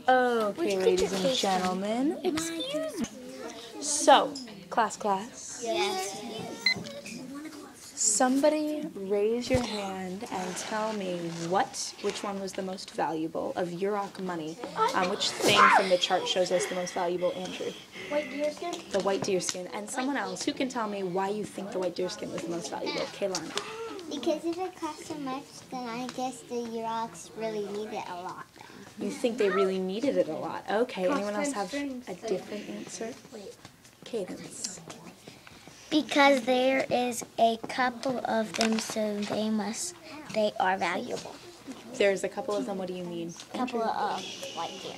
Okay, ladies and gentlemen. Excuse me. So, class. Yes. Somebody raise your hand and tell me which one was the most valuable of Yurok money. Which thing from the chart shows us the most valuable, Andrew? White deerskin? The white deerskin. And someone else, who can tell me why you think the white deerskin was the most valuable? Kaylani. Because if it costs so much, then I guess the Yuroks really need it a lot. You think they really needed it a lot. Okay, anyone else have a different answer? Cadence. Because there is a couple of them, so they are valuable. There's a couple of them. What do you mean? A couple of white deer.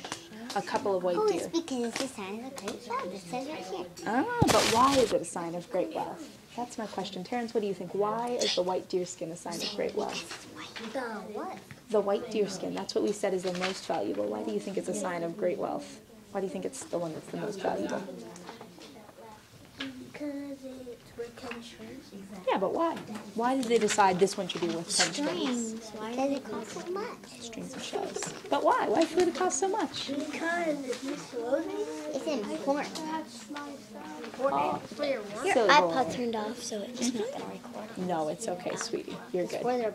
A couple of white Oh, deer. it's because it's a sign of great wealth. It says right here. Ah, but why is it a sign of great wealth? That's my question. Terrence, what do you think? Why is the white deerskin a sign of great wealth? The what? The white deerskin, that's what we said is the most valuable. Why do you think it's a sign of great wealth? Why do you think it's the one that's the most valuable? Because it's worth 10 strings. Yeah, but why? Why did they decide this one should be worth 10 strings? Because it costs so much. Strings of shells. But why? Why would it cost so much? Because it's important. Your Silly iPod boy. turned off, so it's not going to record. No, it's okay, sweetie. You're good. Where their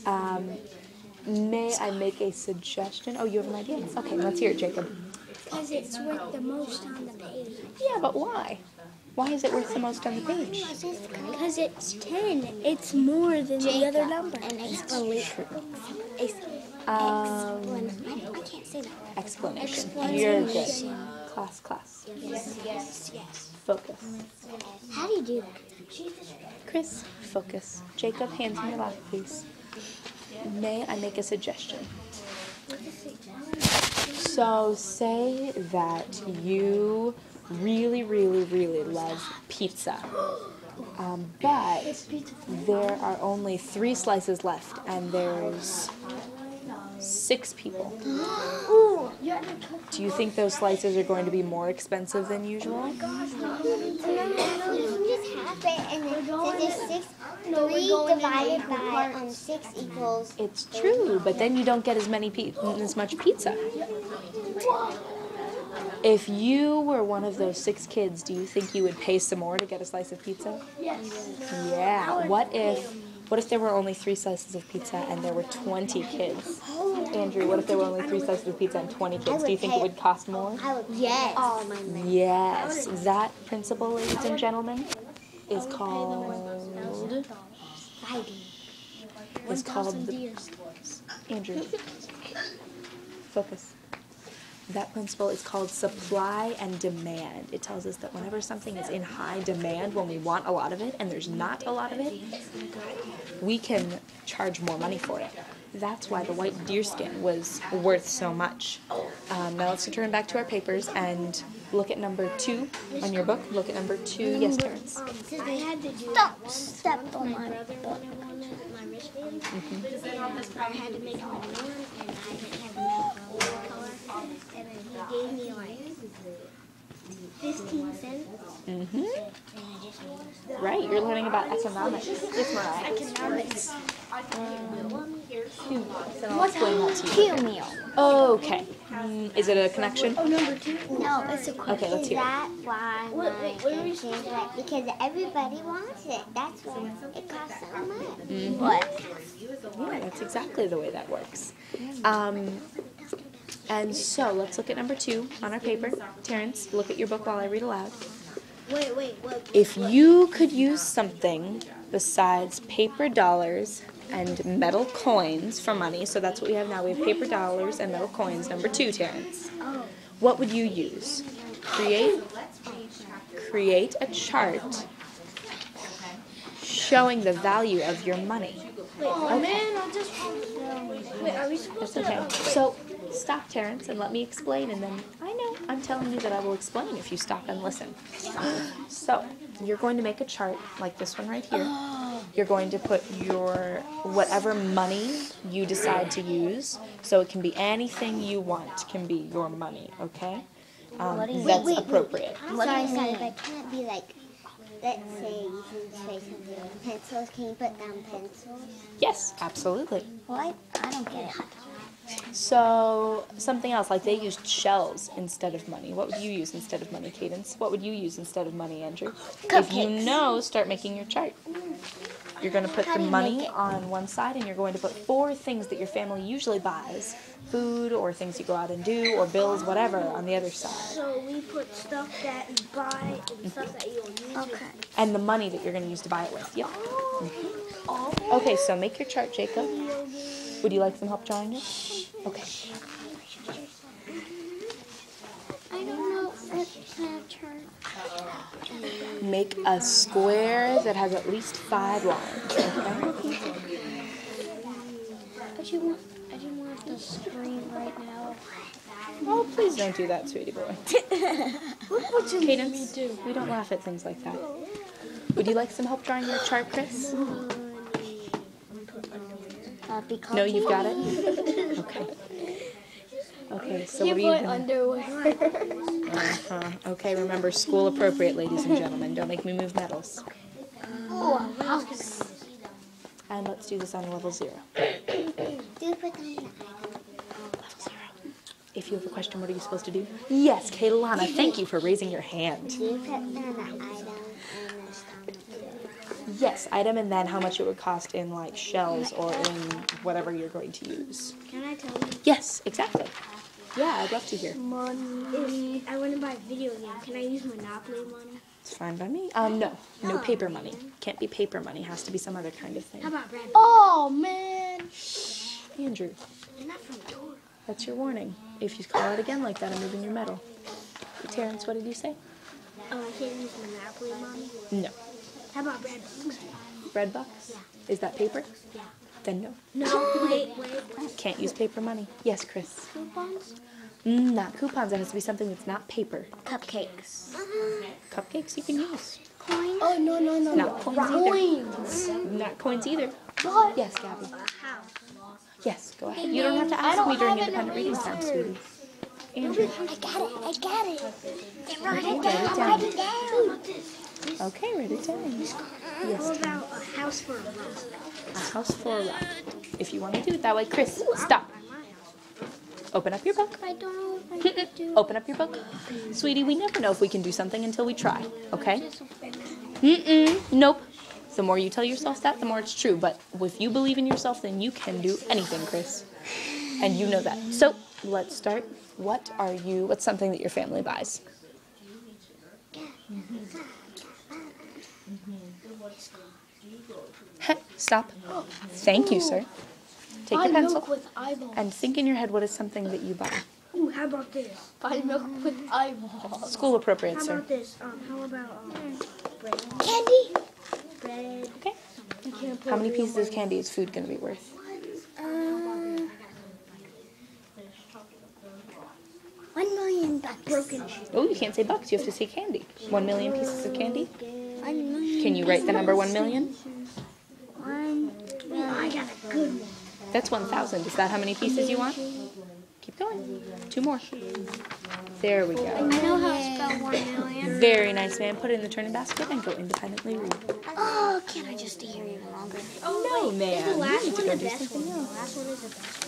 bottom. May I make a suggestion? Oh, you have an idea? Okay, let's hear it, Jacob. Because it's worth the most on the page. Yeah, but why? Why is it worth the most on the page? Because it's 10. It's more than the other number. An explanation. Um, I can't say that. explanation. You're good. Class. Yes. Focus. How do you do that? Chris, focus. Jacob, hands in your lap, please. May I make a suggestion? So say that you really love pizza. But there are only 3 slices left, and there's 6 people. Do you think those slices are going to be more expensive than usual? You just half it, and then there's 6. 3 divided by 6 equals. It's true, but then you don't get as much pizza. If you were one of those 6 kids, do you think you would pay some more to get a slice of pizza? Yes. Yeah. What if there were only 3 slices of pizza and there were 20 kids? Andrew, what if there were only 3 slices of pizza and 20 kids? Do you think it would cost more? I would yes. All my money. Yes. That principle, ladies and gentlemen, is called Andrew. Focus. That principle is called supply and demand. It tells us that whenever something is in high demand, when we want a lot of it and there's not a lot of it, we can charge more money for it. That's why the white deerskin was worth so much. Now let's return back to our papers and look at number 2 on your book. Look at number 2. Yes, Terrence. I had to do Don't step on my brother book. when I wanted my wristband. I had to make him a new one, and I didn't have a color. And then he gave me like 15 cents. Right, you're learning about economics. Yes, Mariah. Economics. So I'll explain that to you. Meal. Okay. Is it a connection? Oh, number 2? No, it's a Okay, let's Is hear it. that why Wait, what are we change that? Because everybody wants it. That's why it costs so much. what? Yeah, that's exactly the way that works. And so let's look at number 2 on our paper. Terrence, look at your book while I read aloud. Wait, what? If you could use something besides paper dollars and metal coins for money, so that's what we have now. We have paper dollars and metal coins. Number 2, Terrence. What would you use? Create a chart showing the value of your money. Man, I'll just... Wait, are we supposed That's okay. So stop, Terrence, and let me explain, and then I know I'm telling you that I will explain if you stop and listen. So you're going to make a chart like this one right here. You're going to put your whatever money you decide to use. So it can be anything you want can be your money, okay? That's appropriate. Sorry, but can it be like, let's say you can say something like pencils. Can you put down pencils? Yes, absolutely. What? I don't get it. So, something else, like they used shells instead of money. What would you use instead of money, Cadence? What would you use instead of money, Andrew? If you know, start making your chart. You're going to put the money on one side, and you're going to put 4 things that your family usually buys, food or things you go out and do or bills, whatever, on the other side. So we put stuff that you buy and stuff that you don't use. Okay. And the money that you're going to use to buy it with. Yep. Okay, so make your chart, Jacob. Would you like some help drawing it? Okay. I don't know what's that chart. Make a square that has at least 5 lines. Okay? I do want the screen right now. Oh, please don't do that, sweetie boy. Cadence, we don't laugh at things like that. Would you like some help drawing your chart, Chris? No, you've got it? Okay. Okay, so what are you doing? Okay, remember, school appropriate, ladies and gentlemen. Don't make me move medals. And let's do this on level 0. Do you put on the item? Level 0. If you have a question, what are you supposed to do? Yes, Kaylana, thank you for raising your hand. Do you put on the item and the stuff? Yes, item and then how much it would cost in like shells or in whatever you're going to use. Can I tell you? Yes, exactly. Yeah, I'd love to hear. If I want to buy a video game, can I use Monopoly money? It's fine by me. No paper money. Can't be paper money. Has to be some other kind of thing. How about Brad? Oh man! Andrew, You're not from Dora. that's your warning. If you call out again like that, I'm moving your medal. Terrence, what did you say? Oh, I can't use Monopoly money? No. How about Brad Bucks? Bread bucks? Is that paper? Yeah. Then no. No, wait. Can't use paper money. Yes, Chris. Coupons? Not coupons. It has to be something that's not paper. Cupcakes. Cupcakes you can use. Coins? Oh, no. Not coins either. Not coins either. What? Yes, Gabby. How? Yes, go ahead. You don't have to ask me during independent reading time, sweetie. Andrew. I got it. Write it Write it down. Okay, write it down. How about a house for a month? A house for a ride. If you want to do it that way, Chris, stop. Open up your book. I don't know if I can do Open up your book. Sweetie, we never know if we can do something until we try, okay? Nope. The more you tell yourself that, the more it's true. But if you believe in yourself, then you can do anything, Chris. And you know that. So, let's start. What's something that your family buys? Stop. Thank you, sir. Take your pencil with eyeballs. and think in your head what is something that you buy. Ooh, how about this? Buy milk with eyeballs. School appropriate, How sir. about this? How about bread? Candy? Bread. Okay. You can't put How many real pieces of money. candy is food going to be worth? 1 million bucks. Broken shoe. Oh, you can't say bucks. You have to say candy. 1 million pieces of candy? 1 million. Can you write the number 1 million? I got a good one. That's 1,000. Is that how many pieces you want? Keep going. 2 more. There we I go. know how to spell 1 million. Very nice, man. Put it in the turning basket and go independently read. Oh, can I just stay here even longer? Oh, No, wait. man. Is the You last need to one go the do best something one? else. The last one is the best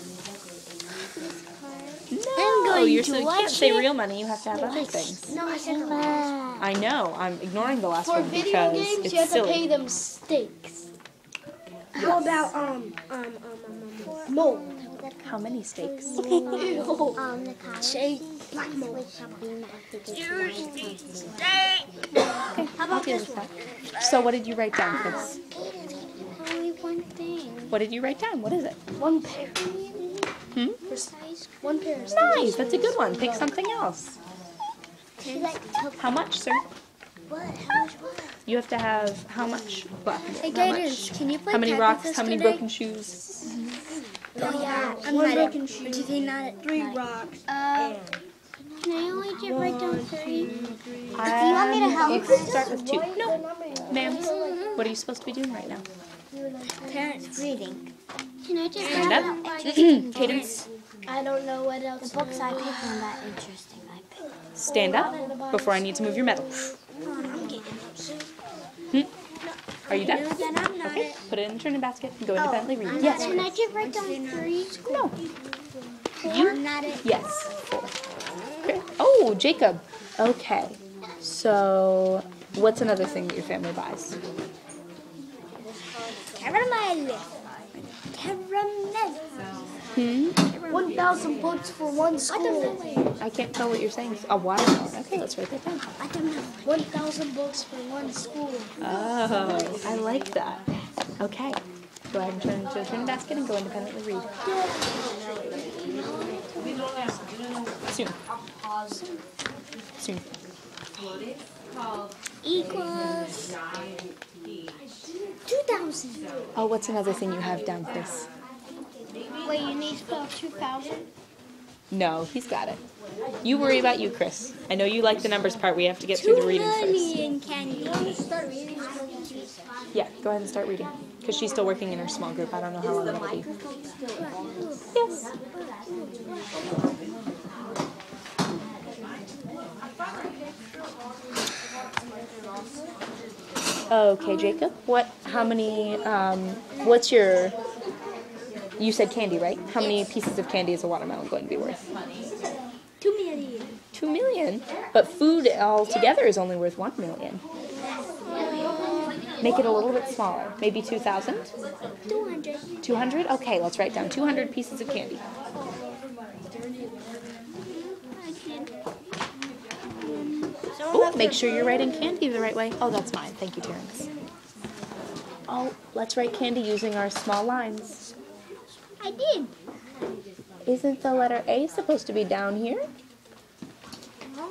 No, going you to can't watch say it. real money. You have to have other things. one. No, I said the last. I know. I'm ignoring the last For one video because games, it's you have to silly. pay them steaks. How about mold? How many steaks? The college, Shake. which would be Okay, I'll deal with that. So what did you write down, Chris? Only one thing. What did you write down? What is it? 1 pair. Precise. 1 pair of Nice. That's a good one. Pick something else. How much, sir? what? How much was it? You have to have how much? What? Hey, How much? Gators, can you play How many tag rocks? with us How many today? broken shoes? Oh, yeah. I'm One not broken it. shoe. Did he not? 3 rocks. Can I only just write down 3? Do you want me to help? You can start with 2. No, ma'am. What are you supposed to be doing right now? Parents reading. Can I just Stand grab up. that? Cadence, I don't know what else. The books I picked are not interesting. I picked. stand up before I need to move your medal. Are you done? Then I'm not Okay, it. put it in the turning basket and go independently read. Yes, Can I Chris. just write down 3? No. You? Not it. Yes, 4. Okay. Oh, Jacob. Okay. So, what's another thing that your family buys? Caramel. Caramel. 1,000 books for one school. I can't tell what you're saying. A watermelon. Okay, let's write that down. 1,000 books for one school. Oh, I like that. Okay. Go ahead and turn to the turn basket and go independently read. Soon. Soon. Equals 2,000. Oh, what's another thing you have down, Chris? Wait, you need to spell 2,000? No, he's got it. You worry about you, Chris. I know you like the numbers part. We have to get through the reading first. 2 million candy. Start reading. Yeah, go ahead and start reading. Because she's still working in her small group. I don't know how long it'll be. Yes. Okay, Jacob. How many, what's your, you said candy, right? How many pieces of candy is a watermelon going to be worth? 2 million. 2 million? But food altogether is only worth 1 million. Make it a little bit smaller. Maybe 2,000? 200. 200? Okay, let's write down 200 pieces of candy. Oh, make sure you're writing candy the right way. Oh, that's mine. Thank you, Terrence. Oh, let's write candy using our small lines. I did. Isn't the letter A supposed to be down here?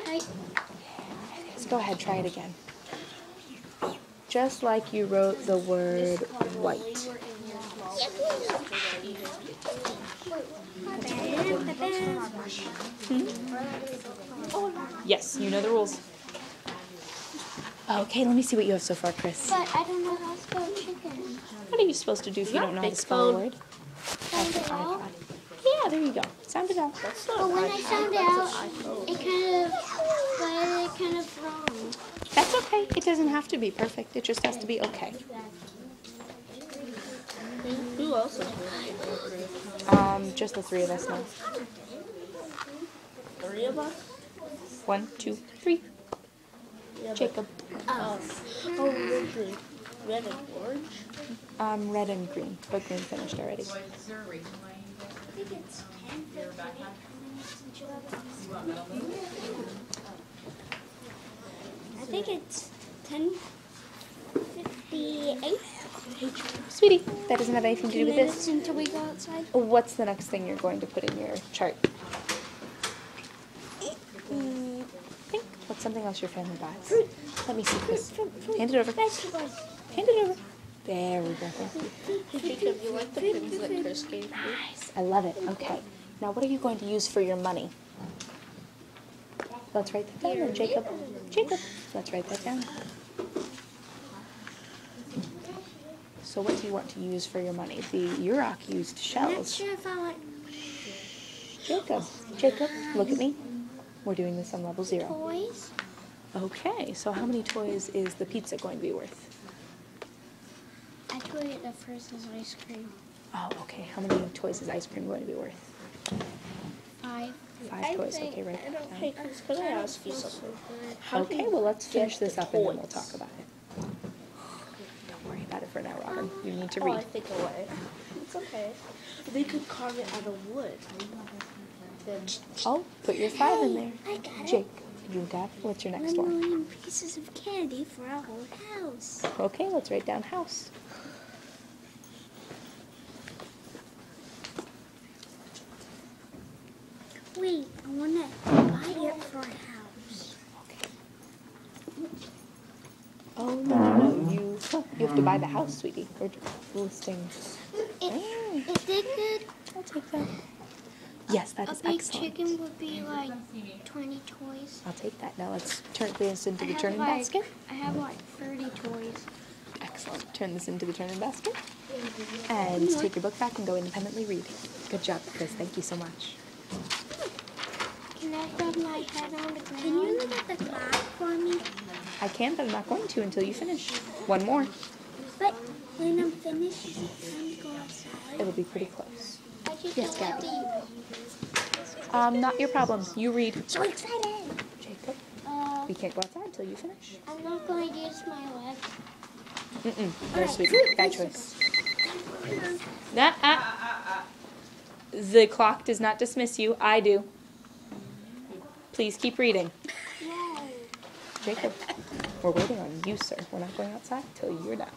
Let's go ahead, try it again. Just like you wrote the word white. Yes, you know the rules. Okay, let me see what you have so far, Chris. But I don't know how to spell chicken. What are you supposed to do if you don't know how to spell a word? Sound it out? Yeah, there you go. Sound it out. But when I sound it out, it kind of wrong. That's okay. It doesn't have to be perfect. It just has to be okay. Who else is Just the 3 of us now. 3 of us? 1, 2, 3. Yeah, Jacob. Oh, red and orange? Red and green, but green finished already. I think it's 10:58. Sweetie, that doesn't have anything to do with this. Minutes until we go outside. What's the next thing you're going to put in your chart? Think. What's something else your family buys? Let me see, Chris. Hand it over. Vegetables. Hand it over. There we go. Thank you. Jacob, you like the pins that Chris gave me? Nice. I love it. Okay. Now, what are you going to use for your money? Let's write that down. And Jacob. Jacob. Let's write that down. So what do you want to use for your money? The Yurok used I'm not shells. sure if I want Jacob. Jacob, look at me. We're doing this on level 0. toys. Okay, so how many toys is the pizza going to be worth? Actually, the first is ice cream. Oh, okay. How many toys is ice cream going to be worth? 5. 5 toys. Okay, right. Hey, Chris, can I ask you something? Okay, well, let's finish this up and then we'll toys? talk about it. Don't worry about it for now, Robin. You need to Oh, I read. think away. It's okay. They could carve it out of wood. Then Oh, put your 5 in there. I got it. Jake, you got it? What's your next 1 one? million pieces of candy for our whole house. Okay, let's write down house. Wait, I want to buy it for a house. Okay. Oh, no. You have to buy the house, sweetie. We're listing. Is it good? I'll take that. Yes, that A is big excellent. chicken would be like 20 toys. I'll take that. Now let's turn this into the turning like, basket. I have like 30 toys. Excellent. Turn this into the turning basket. And take your book back and go independently read. Good job, Chris. Thank you so much. Can I rub my head on the ground? Can you look at the clock for me? I can, but I'm not going to until you finish. One more. But when I'm finished, it's time to go outside. It'll be pretty close. I just Yes, don't want Gabby. to Not your problem. You read. So excited. Jacob, we can't go outside until you finish. I'm not going to use my leg. No, sweetie. Bad choice. The clock does not dismiss you. I do. Please keep reading. Jacob, we're waiting on you, sir. We're not going outside until you're done.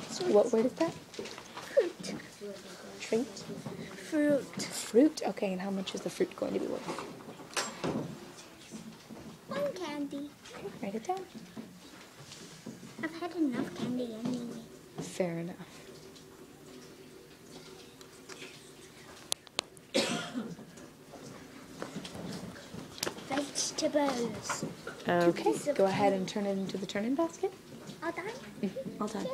So what word is that? Fruit. Treat? Fruit. Fruit. Okay, and how much is the fruit going to be worth? 1 candy. Write it down. I've had enough candy anyway. Fair enough. Vegetables. Okay, go ahead and turn it into the turn-in basket. All done? All done.